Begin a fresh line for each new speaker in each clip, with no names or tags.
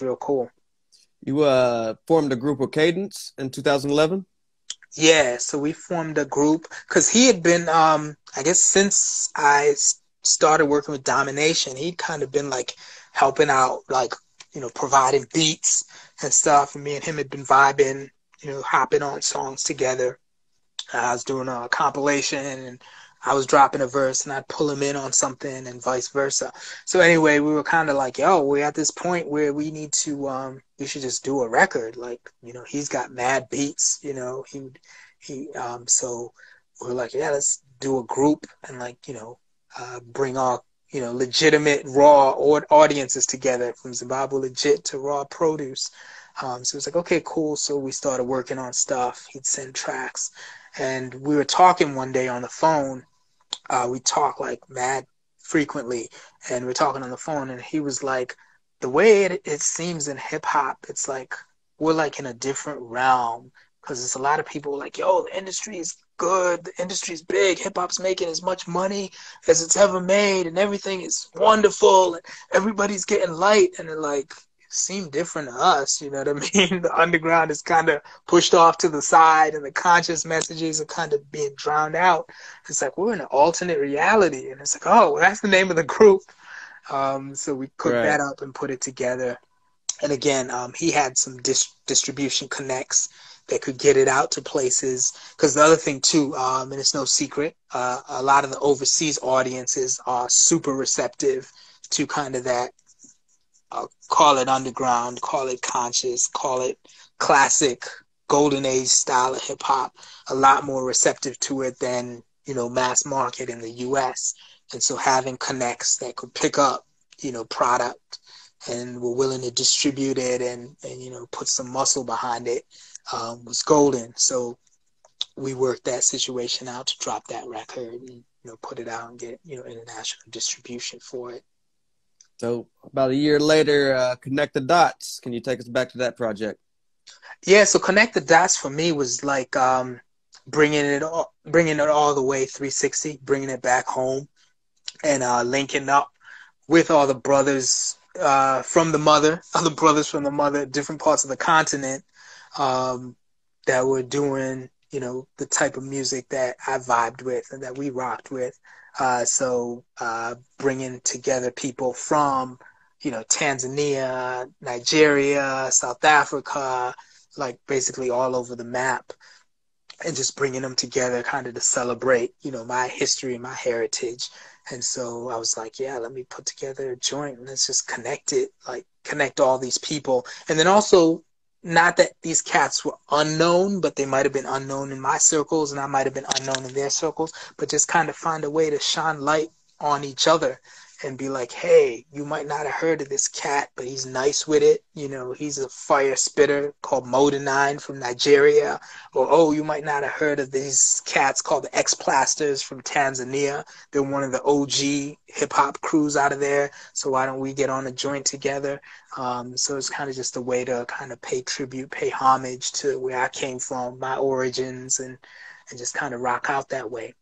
real cool.
You formed a group with Cadence in 2011?
Yeah, so we formed a group because he had been, I guess, since started working with Domination, he'd kind of been like helping out, like, providing beats and stuff. And me and him had been vibing, hopping on songs together. I was doing a compilation and I was dropping a verse and I'd pull him in on something and vice versa. So anyway, we were kind of like, yo, we're at this point where we need to, we should just do a record. Like, he's got mad beats, so we're like, yeah, let's do a group and like, bring our, legitimate raw audiences together from Zimbabwe Legit to Raw Produce. So it's like, okay, cool. So we started working on stuff. He'd send tracks. And we were talking one day on the phone. We talk like mad frequently. And we're talking on the phone. And he was like, the way it seems in hip hop, it's like we're like in a different realm. Because there's a lot of people like, yo, the industry is good. The industry's big. Hip hop's making as much money as it's ever made. And everything is wonderful. And everybody's getting light. And it like seemed different to us. You know what I mean? The underground is kind of pushed off to the side and the conscious messages are kind of being drowned out. It's like we're in an alternate reality. And it's like, oh, well, that's the name of the group. So we cooked
Right.
that up and put it together. And again, he had some distribution connects that could get it out to places. Because the other thing too, and it's no secret, a lot of the overseas audiences are super receptive to kind of that, call it underground, call it conscious, call it classic, golden age style of hip hop, a lot more receptive to it than, mass market in the US. And so having connects that could pick up, product and were willing to distribute it and put some muscle behind it, was golden. So we worked that situation out to drop that record and, put it out and get, international distribution for it.
So about a year later, Connect the Dots. Can you take us back to that project?
Yeah, so Connect the Dots for me was like bringing it all the way 360, bringing it back home and linking up with all the brothers from the mother, other brothers from the mother, different parts of the continent, that were doing, the type of music that I vibed with and that we rocked with. So bringing together people from, Tanzania, Nigeria, South Africa, like basically all over the map, and just bringing them together kind of to celebrate, my history and my heritage. And so I was like, yeah, let me put together a joint and let's just connect it, like connect all these people. And then also, not that these cats were unknown, but they might have been unknown in my circles and I might have been unknown in their circles, but just kind of find a way to shine light on each other and be like, hey, you might not have heard of this cat, but he's nice with it. He's a fire spitter called Moda9 from Nigeria. Or, oh, you might not have heard of these cats called the X-Plasters from Tanzania. They're one of the OG hip-hop crews out of there. So why don't we get on a joint together? So it's kind of just a way to kind of pay tribute, pay homage to where I came from, my origins, and just kind of rock out that way.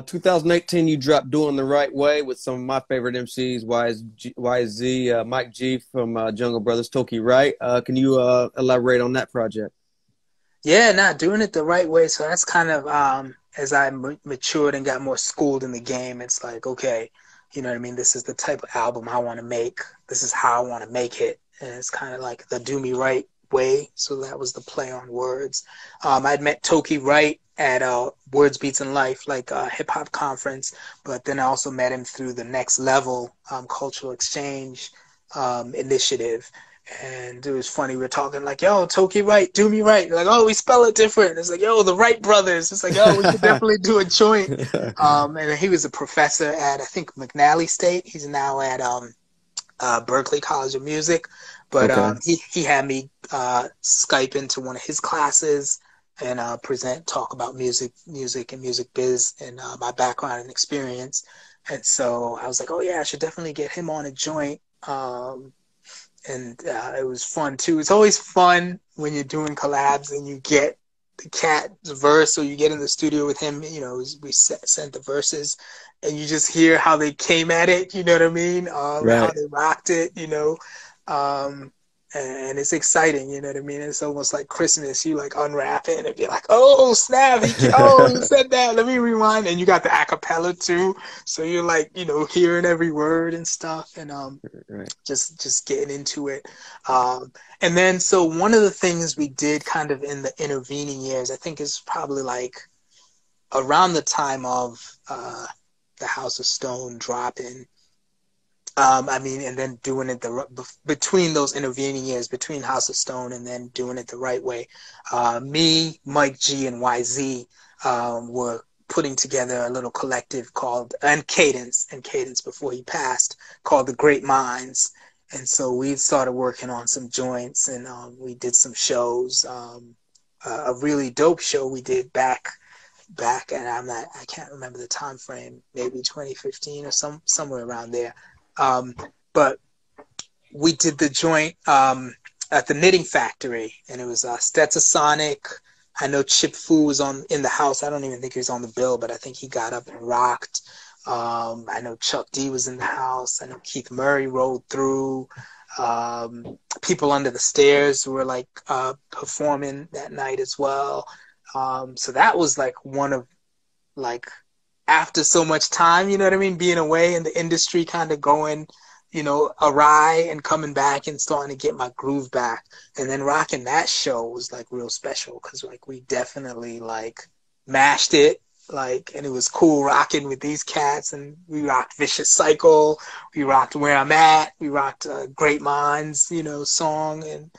2018, you dropped Dueling the Right Way with some of my favorite MCs, YZ, Mike G from Jungle Brothers, Toki Wright. Can you elaborate on that project?
Yeah, not doing it the right way. So that's kind of, as I matured and got more schooled in the game, it's like, okay, you know what I mean? This is the type of album I want to make. This is how I want to make it. And it's kind of like the Dumi Right Way. So that was the play on words. I'd met Toki Wright at Words, Beats, and Life, like a hip-hop conference. But then I also met him through the Next Level cultural exchange initiative. And it was funny. We were talking like, yo, Toki Wright, do me right. Like, oh, we spell it different. It's like, yo, the Wright brothers. It's like, oh, we could definitely do a joint. And he was a professor at, I think, McNally State. He's now at Berkeley College of Music. But
Okay.
he had me Skype into one of his classes and talk about music and music biz and my background and experience. And so I was like, oh, yeah, I should definitely get him on a joint. And it was fun too. It's always fun when you're doing collabs and you get the cat's verse, or you get in the studio with him. We sent the verses, and you just hear how they came at it. You know what I mean? How
Right.
they rocked it. And it's exciting, you know what I mean? It's almost like Christmas. You like unwrap it and be like, oh snap, you said that. Let me rewind. And you got the acapella too, so you're like, hearing every word and stuff, and
Right.
just getting into it. And then so one of the things we did kind of in the intervening years, I think is probably like around the time of the House of Stone dropping. And then doing it between those intervening years, between House of Stone and then doing it the right way. Me, Mike G, and YZ were putting together a little collective called, and Cadence before he passed, called the Great Minds. And so we started working on some joints, and we did some shows. A really dope show we did back, and I can't remember the time frame, maybe 2015 or somewhere around there. But we did the joint at the Knitting Factory, and it was Stetsasonic. I know Chip Fu was in the house. I don't even think he was on the bill, but I think he got up and rocked. I know Chuck D was in the house. I know Keith Murray rolled through. People Under the Stairs were like performing that night as well. So that was like one of like, after so much time, you know what I mean, being away in the industry, kind of going, awry and coming back and starting to get my groove back. And then rocking that show was like real special because like we definitely like mashed it, like, and it was cool rocking with these cats. And we rocked Vicious Cycle, we rocked Where I'm At, we rocked Great Minds, song, and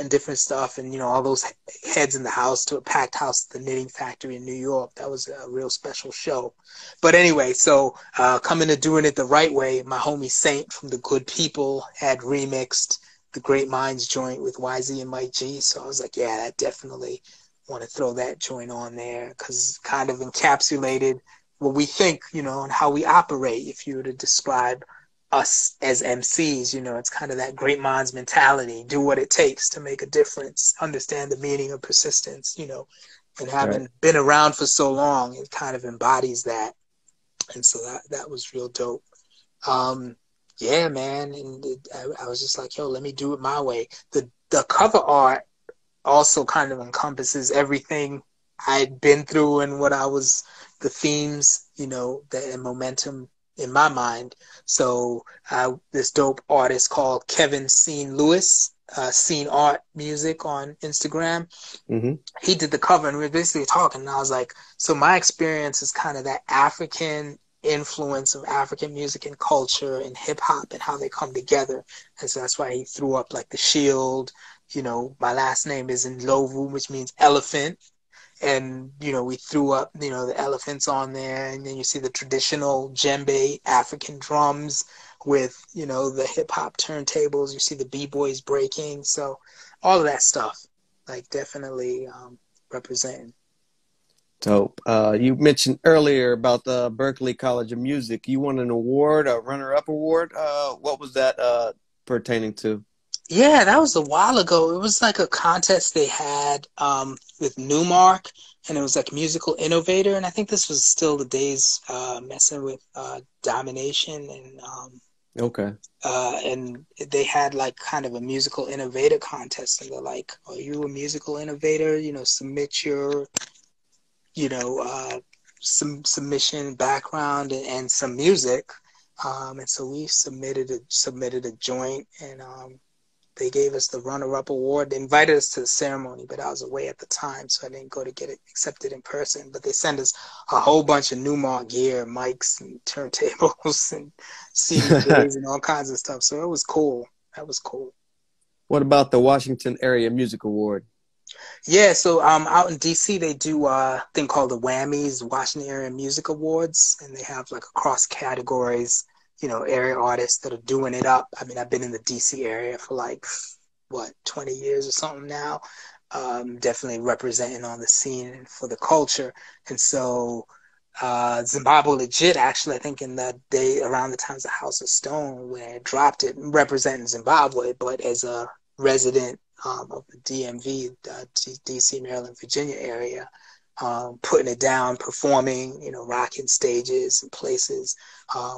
different stuff, and all those heads in the house to a packed house at the Knitting Factory in New York. That was a real special show. But anyway, so coming to Doing It the Right Way, my homie Saint from The Good People had remixed the Great Minds joint with YZ and Mike G. So I was like, yeah, I definitely want to throw that joint on there because it kind of encapsulated what we think, and how we operate. If you were to describe us as MCs, it's kind of that great minds mentality, do what it takes to make a difference, understand the meaning of persistence, and having been around for so long, it kind of embodies that. And so that was real dope. Yeah, man. And I was just like, yo, let me do it my way. The cover art also kind of encompasses everything I'd been through and the themes, and momentum in my mind. So this dope artist called Kevin Scene Lewis, Scene Art Music on Instagram.
Mm-hmm.
He did the cover, and we were basically talking, and I was like, so my experience is kind of that African influence of African music and culture and hip hop and how they come together. And so that's why he threw up like the shield. My last name is Ndlovu, which means elephant. And, we threw up, the elephants on there. And then you see the traditional djembe African drums with, the hip hop turntables. You see the B-boys breaking. So all of that stuff, like, definitely representing.
Dope. You mentioned earlier about the Berklee College of Music. You won an award, a runner-up award. What was that pertaining to?
Yeah, that was a while ago. It was like a contest they had with Newmark, and it was like musical innovator. And I think this was still the days messing with domination and
okay.
And they had like kind of a musical innovator contest, and they're like, "Are you a musical innovator? Submit your some submission background and some music." And so we submitted a joint, and they gave us the runner-up award. They invited us to the ceremony, but I was away at the time, so I didn't go to get it accepted in person. But they sent us a whole bunch of Newmark gear, mics and turntables and CDJs and all kinds of stuff. So it was cool. That was cool.
What about the Washington Area Music Award?
Yeah, so out in DC they do a thing called the Whammies, Washington Area Music Awards, and they have like across categories, area artists that are doing it up. I mean, I've been in the DC area for like 20 years or something now. Definitely representing on the scene and for the culture. And so Zimbabwe Legit, actually, I think in that day around the times of House of Stone, when it dropped it, representing Zimbabwe, but as a resident of the DMV, DC, Maryland, Virginia area, putting it down, performing, rocking stages and places.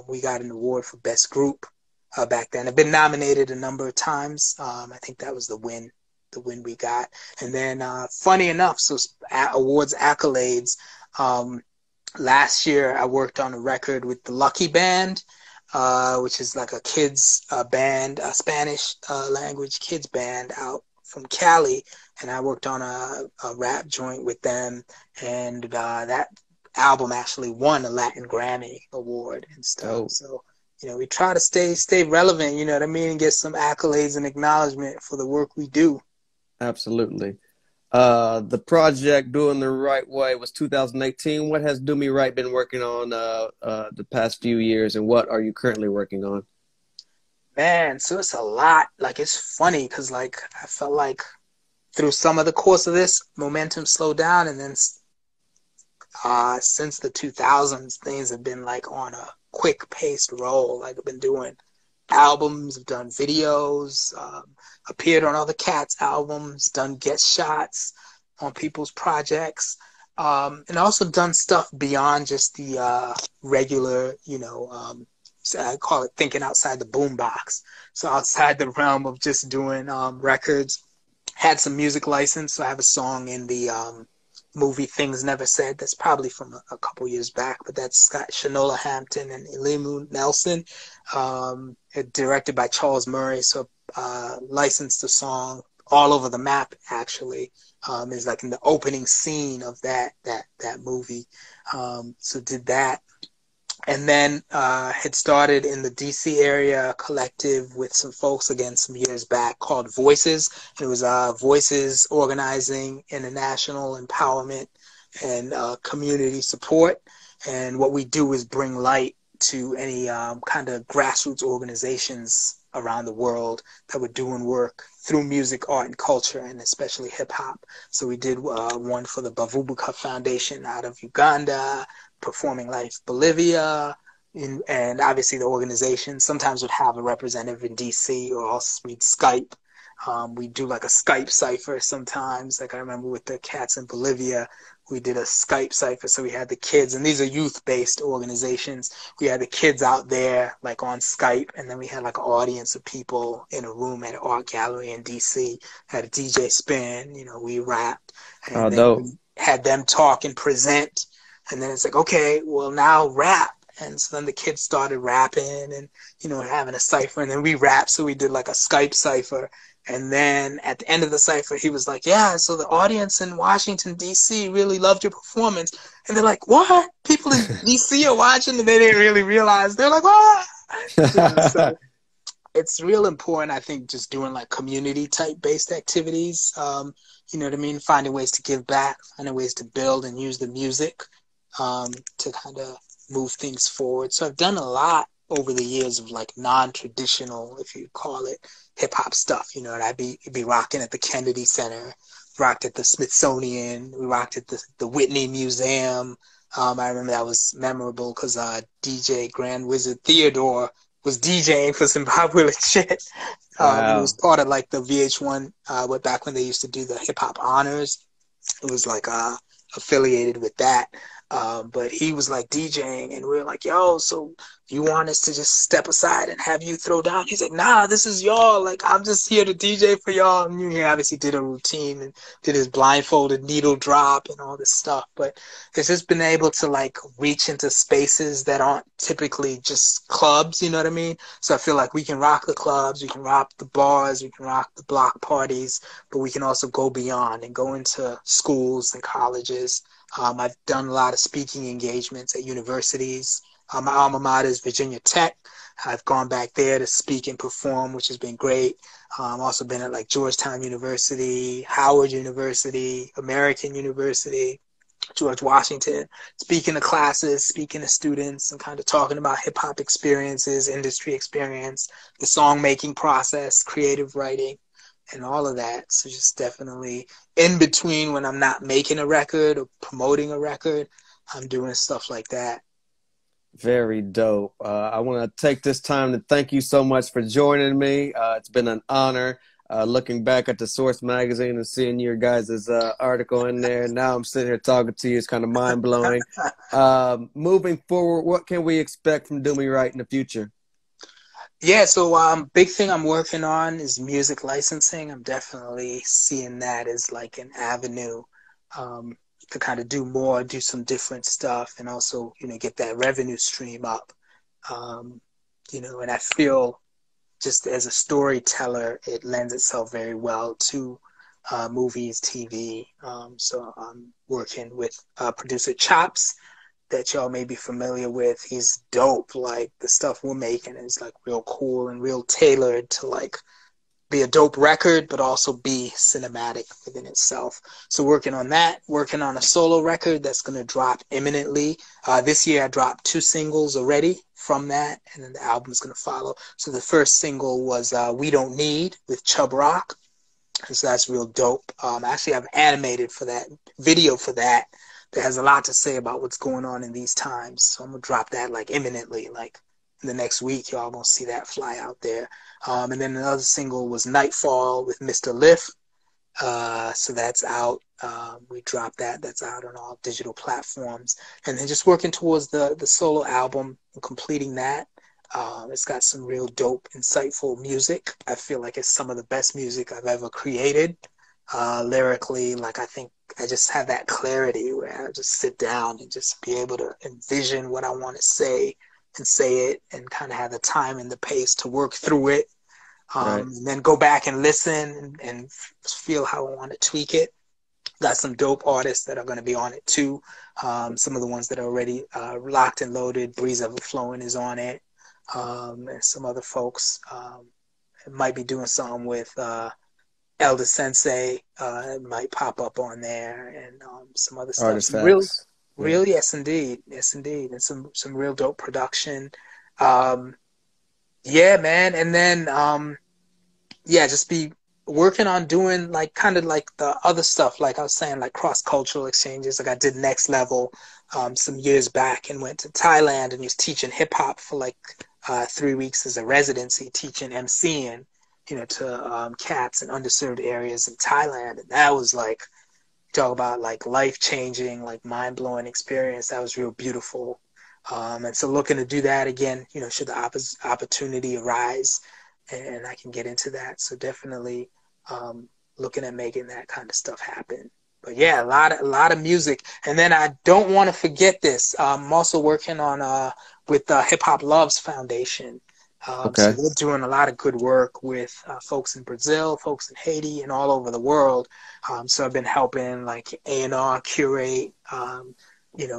We got an award for best group back then. I've been nominated a number of times. I think that was the win we got. And then, funny enough, so awards accolades. Last year, I worked on a record with the Lucky Band, which is like a kids band, a Spanish language kids band out from Cali, and I worked on a rap joint with them, and that album actually won a Latin Grammy award and stuff.
Oh.
So, we try to stay relevant, you know what I mean, and get some accolades and acknowledgement for the work we do.
Absolutely. The project Doing the Right Way was 2018. What has Dumi Right been working on the past few years, and what are you currently working on?
Man, so it's a lot. Like, it's funny because, like, I felt like through some of the course of this, momentum slowed down, and then since the 2000s, things have been, like, on a quick-paced roll. Like, I've been doing albums, I've done videos, appeared on other cats' albums, done guest shots on people's projects, and also done stuff beyond just the regular, I call it thinking outside the boombox. So outside the realm of just doing records. Had some music license, so I have a song in the movie Things Never Said. That's probably from a couple years back, but that's got Shanola Hampton and Elimu Nelson, directed by Charles Murray. So licensed the song all over the map, actually. Is like in the opening scene of that movie. So did that. And then had started in the DC area collective with some folks again some years back called Voices. It was Voices Organizing International Empowerment and Community Support. And what we do is bring light to any kind of grassroots organizations around the world that were doing work through music, art, and culture, and especially hip-hop. So we did one for the Bavubuka Foundation out of Uganda, Performing Life Bolivia, and obviously the organization sometimes would have a representative in DC, or else we'd Skype. We do like a Skype cipher sometimes. Like I remember with the cats in Bolivia, we did a Skype cipher. So we had the kids, and these are youth-based organizations. We had the kids out there like on Skype, and then we had like an audience of people in a room at an art gallery in DC. Had a DJ spin, we rapped, and then we had them talk and present. And then it's like, okay, well, now rap. And so then the kids started rapping and, having a cipher. And then we rapped. So we did like a Skype cipher. And then at the end of the cipher, he was like, yeah, so the audience in Washington, D.C. really loved your performance. And they're like, what? People in D.C. are watching? And they didn't really realize. They're like, what? So it's real important, I think, just doing like community type based activities. You know what I mean? Finding ways to give back, finding ways to build and use the music to kind of move things forward. So I've done a lot over the years of like non-traditional, if you call it, hip-hop stuff, and I'd be rocking at the Kennedy Center, rocked at the Smithsonian, we rocked at the Whitney Museum. I remember that was memorable because DJ Grand Wizard Theodore was DJing for Zimbabwe Legit.
Wow.
It was part of like the VH1, back when they used to do the hip-hop honors. It was like affiliated with that. But he was like DJing, and we were like, yo, so you want us to just step aside and have you throw down? He's like, nah, this is y'all. Like, I'm just here to DJ for y'all. And he obviously did a routine and did his blindfolded needle drop and all this stuff. But it's just been able to like reach into spaces that aren't typically just clubs, you know what I mean? So I feel like we can rock the clubs, we can rock the bars, we can rock the block parties, but we can also go beyond and go into schools and colleges. I've done a lot of speaking engagements at universities. My alma mater is Virginia Tech. I've gone back there to speak and perform, which has been great. Also been at like Georgetown University, Howard University, American University, George Washington, speaking to classes, speaking to students, and kind of talking about hip-hop experiences, industry experience, the song-making process, creative writing, and all of that. So just definitely in between when I'm not making a record or promoting a record, I'm doing stuff like that.
Very dope. I want to take this time to thank you so much for joining me. It's been an honor looking back at the Source magazine and seeing your guys' article in there. Now I'm sitting here talking to you. It's kind of mind-blowing. Moving forward, what can we expect from Dumi Right in the future?
Yeah, so big thing I'm working on is music licensing. I'm definitely seeing that as like an avenue um, to kind of do more, do some different stuff, and also, get that revenue stream up. Um, and I feel just as a storyteller, it lends itself very well to movies, TV. So I'm working with producer Chops that y'all may be familiar with. He's dope. Like the stuff we're making is like real cool and real tailored to like be a dope record, but also be cinematic within itself. So working on that, working on a solo record that's going to drop imminently. This year I dropped 2 singles already from that, and then the album's going to follow. So the first single was We Don't Need with Chub Rock. So that's real dope. Actually, I've animated for that video for that has a lot to say about what's going on in these times. So I'm gonna drop that like imminently, like in the next week. Y'all gonna see that fly out there. And then another single was Nightfall with Mr. Lift. So that's out. We dropped that. That's out on all digital platforms. And then just working towards the solo album and completing that. It's got some real dope, insightful music. I feel like it's some of the best music I've ever created. Lyrically, like I think I just have that clarity where I just sit down and just be able to envision what I want to say and say it and kind of have the time and the pace to work through it.
Right.
And then go back and listen and feel how I want to tweak it. Got some dope artists that are going to be on it too. Some of the ones that are already locked and loaded. Breeze Ever Flowing is on it. And some other folks might be doing something with Elder Sensei. It might pop up on there, and some other stuff. Some
Artifacts. Yeah.
real, yes indeed, and some real dope production. Um, yeah, man, and then just be working on doing like kind of like the other stuff, like I was saying, like cross cultural exchanges. Like I did Next Level some years back and went to Thailand and was teaching hip hop for like 3 weeks as a residency, teaching MCing, to cats in underserved areas in Thailand. And that was like, talk about like life changing, like mind blowing experience. That was real beautiful. And so looking to do that again, should the opportunity arise and I can get into that. So definitely looking at making that kind of stuff happen. But yeah, a lot of music. And then I don't want to forget this. I'm also working on with the Hip Hop Loves Foundation. So
Okay.
they're doing a lot of good work with folks in Brazil, folks in Haiti, and all over the world. So I've been helping like A&R curate,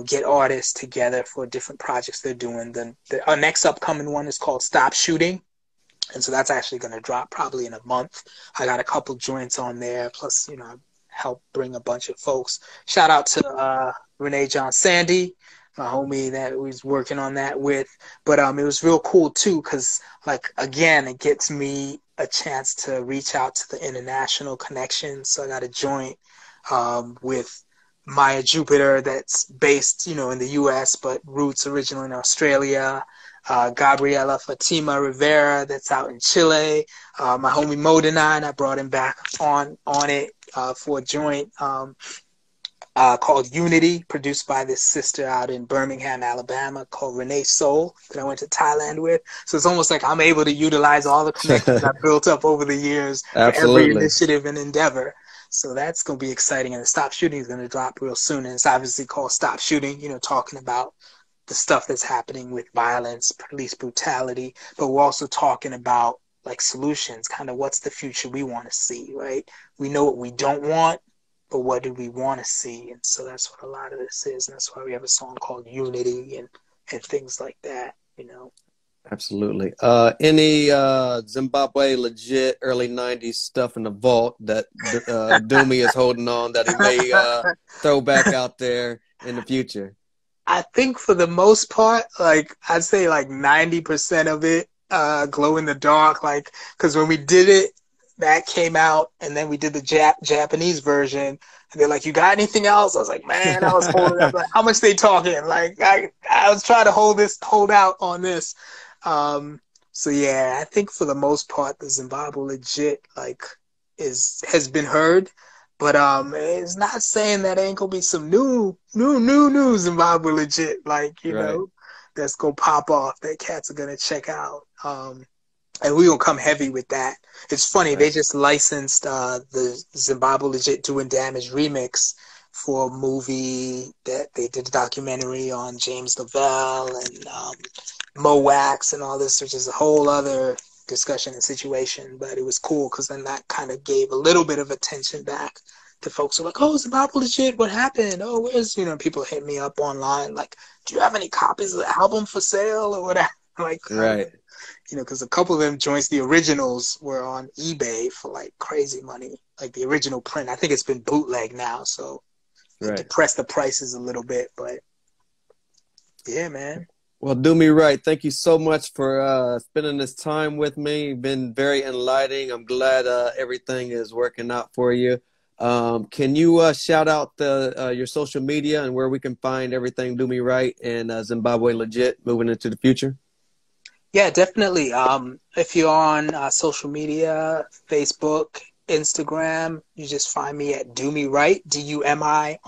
get artists together for different projects they're doing. Our next upcoming one is called Stop Shooting. And so that's actually going to drop probably in a month. I got a couple joints on there. Plus, help bring a bunch of folks. Shout out to Renee John Sandy, my homie that we was working on that with. But it was real cool too, because like again, it gets me a chance to reach out to the international connections. So I got a joint with Maya Jupiter that's based, in the U.S. but roots originally in Australia. Gabriela Fatima Rivera that's out in Chile. My homie Modena, I brought him back on it for a joint called Unity, produced by this sister out in Birmingham, Alabama, called Renee Soul, that I went to Thailand with. So it's almost like I'm able to utilize all the connections I've built up over the years for every
Absolutely.
initiative and endeavor. So that's going to be exciting. And the Stop Shooting is going to drop real soon. And it's obviously called Stop Shooting, talking about the stuff that's happening with violence, police brutality, but we're also talking about like solutions, kind of what's the future we want to see, right? We know what we don't want, but what do we want to see? And so that's what a lot of this is. And that's why we have a song called Unity and things like that,
Absolutely. Any Zimbabwe Legit early 90s stuff in the vault that Dumi is holding on that he may throw back out there in the future?
I think for the most part, like I'd say like 90% of it, glow in the dark, like, cause when we did it, that came out and then we did the Japanese version and they're like, you got anything else? I was like, man, I was holding up. Like, how much they talking? Like I was trying to hold out on this. So yeah, I think for the most part, the Zimbabwe Legit, like has been heard. But it's not saying that ain't gonna be some new Zimbabwe Legit, like
Right.
that's gonna pop off that cats are gonna check out. and we're gonna come heavy with that. It's funny,
Right.
they just licensed the Zimbabwe Legit Doing Damage remix for a movie that they did a documentary on James Lavelle and Mo Wax and all this, which is a whole other discussion and situation. But it was cool because then that kind of gave a little bit of attention back to folks who are like, oh, Zimbabwe Legit, what happened? Oh, where's, people hit me up online like, do you have any copies of the album for sale or whatever? Like,
Right.
because a couple of them joints, the originals were on eBay for like crazy money, like the original print. I think it's been bootleg now, so it
Right.
depressed the prices a little bit, but yeah, man.
Well, do me right. Thank you so much for spending this time with me. Been very enlightening. I'm glad everything is working out for you. Can you shout out your social media and where we can find everything Do Me Right and Zimbabwe Legit moving into the future?
Yeah, definitely. If you're on social media, Facebook, Instagram, you just find me at Dumi Right, DUMIRIGHT.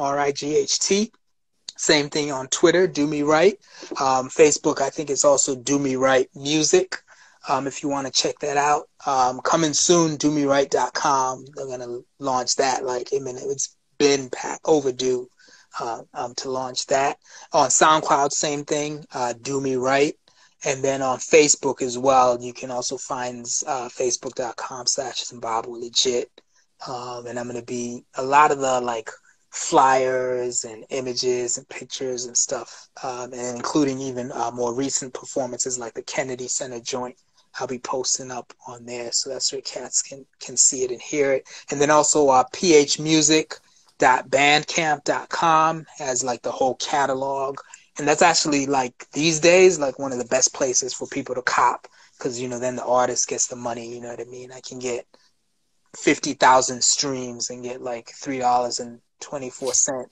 Same thing on Twitter, Do Me Right. Facebook, I think it's also Do Me Right Music. If you want to check that out. Coming soon, DoMeRight.com. They're going to launch that like imminent. It's been overdue to launch that. On SoundCloud, same thing, Do Me Right. And then on Facebook as well, you can also find facebook.com/Zimbabwe Legit. And I'm going to be a lot of the like flyers and images and pictures and stuff, and including even more recent performances like the Kennedy Center joint. I'll be posting up on there, so that's where cats can see it and hear it. And then also phmusic.bandcamp.com has like the whole catalog, and that's actually like these days like one of the best places for people to cop because then the artist gets the money. You know what I mean? I can get 50,000 streams and get like $3.24.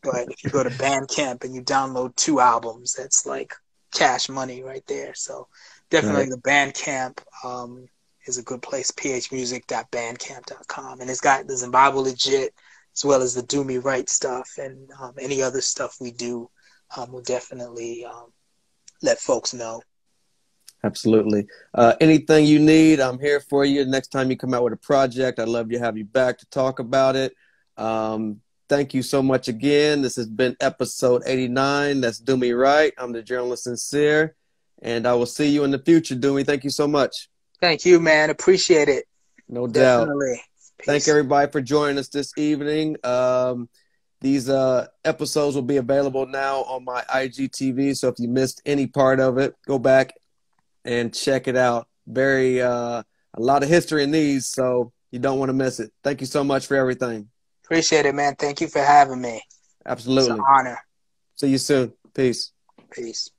But if you go to Bandcamp and you download 2 albums, that's like cash money right there. So definitely
Right.
the Bandcamp is a good place, phmusic.bandcamp.com. And it's got the Zimbabwe Legit as well as the Do Me Right stuff and any other stuff we do. We'll definitely let folks know.
Absolutely. Anything you need, I'm here for you. Next time you come out with a project, I'd love to have you back to talk about it. Thank you so much again. This has been episode 89. That's Do Me Right. I'm the journalist Sin-seer, and I will see you in the future, Dumi. Thank you so much.
Thank you, man. Appreciate it.
No doubt.
Definitely.
Thank
Peace.
everybody for joining us this evening. These episodes will be available now on my IGTV. So if you missed any part of it, go back and check it out. A lot of history in these, so you don't want to miss it. Thank you so much for everything.
Appreciate it, man. Thank you for having me. It's an
Absolutely.
honor.
See you soon. Peace.
Peace.